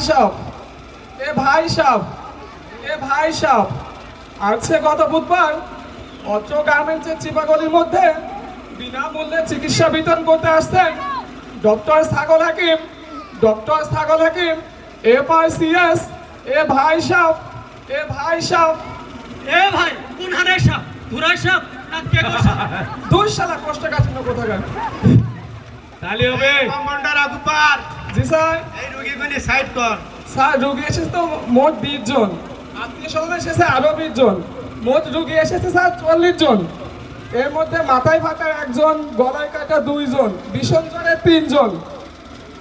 সাহেব, এ ভাই সাহেব, এ ভাই সাহেব, আজকে গত বুধবার অত্র গার্মেন্টসের চিপাগলির মধ্যে বিনামূল্যে চিকিৎসা বিতরণ করতে আসতেন ডক্টর ছাগল হাকিম, ডক্টর ছাগল হাকিম, FRCS, এ ভাই সাহেব, এ ভাই সাহেব। এ ভাই কোন হানের সাপ ধুরাই সাপ না কে গো সাপ? দুই শালা কষ্ট কাটিনো কোথাকার। তালি হবে কমান্ডার আগুপার। জি স্যার। এই রোগীগুলি সাইড কর। স্যার রোগী এসেছে তো মোট 20 জন, আত্মীয় স্বজন এসেছে আরো 20 জন, মোট রোগী এসেছে স্যার 40 জন। এর মধ্যে মাথায় ফাটা 1 জন, গলায় কাটা 2 জন, ভীষণ জ্বরে 3 জন,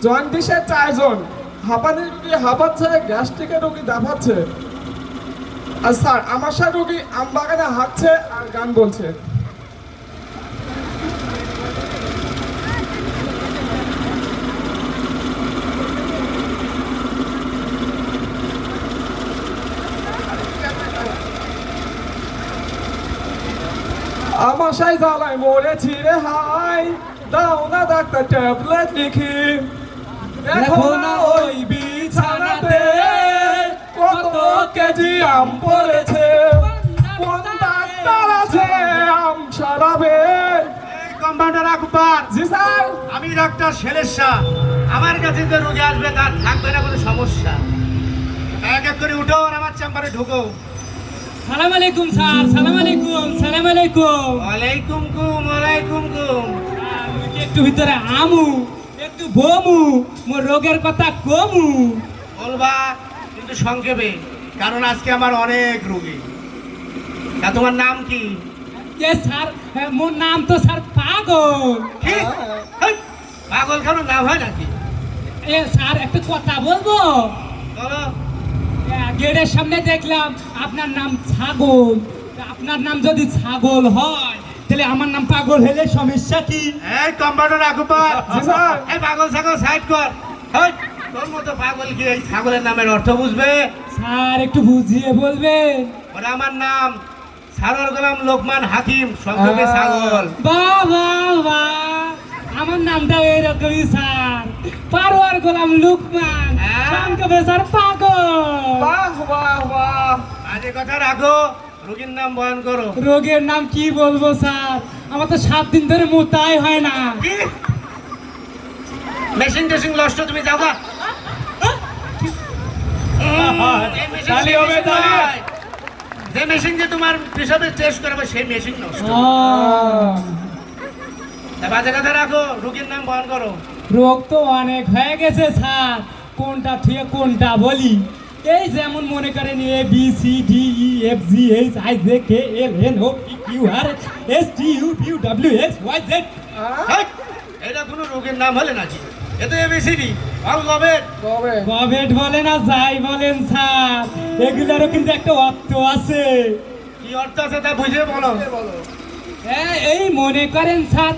জন্ডিসে 4 জন, হাঁপানির রোগী হাঁপাচ্ছে, গ্যাস্ট্রিকের রোগী দাফাচ্ছে। আর স্যার আমার সাথে রোগী আমবাগানে হাঁটছে আর গান বলছে। আমাশাই জ্বালায় মরেছি রে হাই, দাও না ডাক্তার ট্যাবলেট লিখি। দেখো না ওই বিছানাতে কত কেজি আম পড়েছে, কোন ডাক্তার আছে আম সারাবে? কম্পাউন্ডার আগুপার। জি স্যার। আমি ডাক্তার শেলের শাহ। আমার কাছে যে রোগী আসবে তার থাকবে না কোনো সমস্যা। এক এক করে উঠো আর আমার চেম্বারে ঢুকো। সালাম আলাইকুম স্যার, সালাম আলাইকুম, সালাম আলাইকুম। ওয়ালাইকুম কুম, ওয়ালাইকুম কুম। আমি কি একটু ভিতরে আমু, একটু বমু, মোর রোগের কথা কমু। বলবা কিন্তু সংক্ষেপে, কারণ আজকে আমার অনেক রোগী। তা তোমার নাম কি? এ স্যার, মোর নাম তো স্যার পাগল। কি? হেই, পাগল কেন নাম হয় নাকি? এ স্যার একটা কথা বলবো? বলো। গেটের সামনে দেখলাম আপনার নাম ছাগল। আপনার নাম যদি ছাগল হয় তাহলে আমার নাম পাগল হলে সমস্যা কি? এই কম্পাউন্ডার আগুপার। জি স্যার। এই পাগল ছাগল সাইড কর। হেই, তোর মতো পাগল কি এই ছাগলের নামের অর্থ বুঝবে? স্যার একটু বুঝিয়ে বলবেন? ওরা আমার নাম সারোয়ার গোলাম লোকমান হাকিম, সংক্ষেপে ছাগল। বাহ বাহ বাহ, আমার নামটা এরকমই স্যার, পারোয়ার গোলাম লুকমান, হ্যাঁ? সংক্ষেপে স্যার পাগল। বাহ বাহ বাহ। আজে কথা রাখো, রোগীর নাম বয়ান করো। রোগের নাম কি বলবো স্যার, আমার তো 7 দিন ধরে মোতাই হয় না। কি? মেশিন টেশিন নষ্ট, তুমি যাও গা। এই মেশিন তালি হবে, নষ্ট তালি। নয়। যে মেশিন দিয়ে তোমার পেশাবের টেস্ট করাবে সেই মেশিন নষ্ট। তা বাজে কথা রাখো, রোগীর নাম বয়ান করো। রোগ তো অনেক হয়ে গেছে স্যার, কোনটা থেকে কোনটা বলি? এই যেমন মনে করেন ABCDEFGHIJKLMNOPQRSTUVWXYZ। হেই, এটা কোনো রোগের নাম হলে নাকি? এ তো এবিসিডি, অলফাবেট। কবে? কবেট বলে না যাই বলেন স্যার, এগুলারও কিন্তু একটা অর্থ আছে। কি অর্থ আছে তা বুঝে বলো। এই মনে করেন স্যার,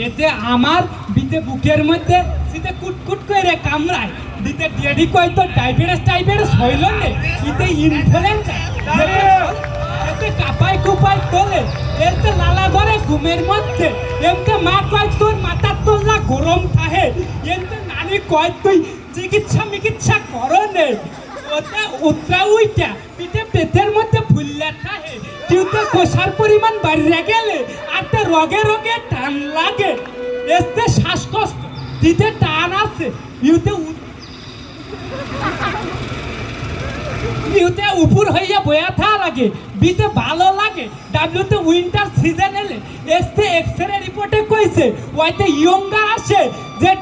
এতে আমার বিতে বুকের মধ্যে সিতে কুটকুট করে কামড়ায়, দিতে ডেডি কই তো ডায়াবেটিস হইল না, ইতে ইনফ্লুয়েঞ্জা, এতে কাপাই কুপাই তোলে, এতে লালা করে ঘুমের মধ্যে, এতে মা কয় তোর মাথার তোলা গরম থাকে, এতে নানি কয় তুই চিকিৎসা করনে, ওতে উত্তরা উইটা পিঠে পেটের মধ্যে ফুললে থাকে, কিউতে কোষার পরিমাণ বাড়িয়ে গেলে আর তে রগে টান লাগে, এতে শ্বাসকষ্ট দিতে টান আছে, ইউতে উপর হইয়া বয়া থা লাগে, বিতে ভালো লাগে, ডাব্লিউতে উইন্টার সিজন এলে এসতে এক্সরে রিপোর্টে কইছে ওইতে ইয়ঙ্গার আসে যে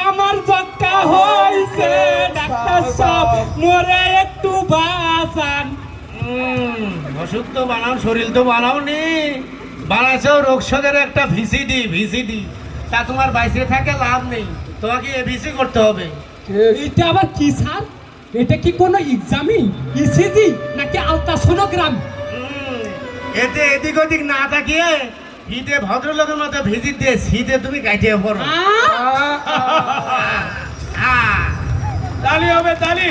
আমার জক্কা হইছে, ডাক্তার সাহেব মোরে একটু বাঁচান। ওষুধ তো বানাও, শরীর তো বানাও নি, বানাইছেও রোগশোকের একটা ভিসিডি। তা তোমার বাইসে থাকে লাভ নেই, তোমাকে এবিসি করতে হবে। এটা আবার কি স্যার? এটা কি কোনো এক্সামি, ইসিজি নাকি আলট্রাসোনোগ্রাম? এতে এদিক ওদিক না তাকিয়ে হিতে ভদ্রলোকের মতো ভিজিট দিয়ে শীতে তুমি কাটিয়ে পড়ো। আ? তালি হবে, তালি।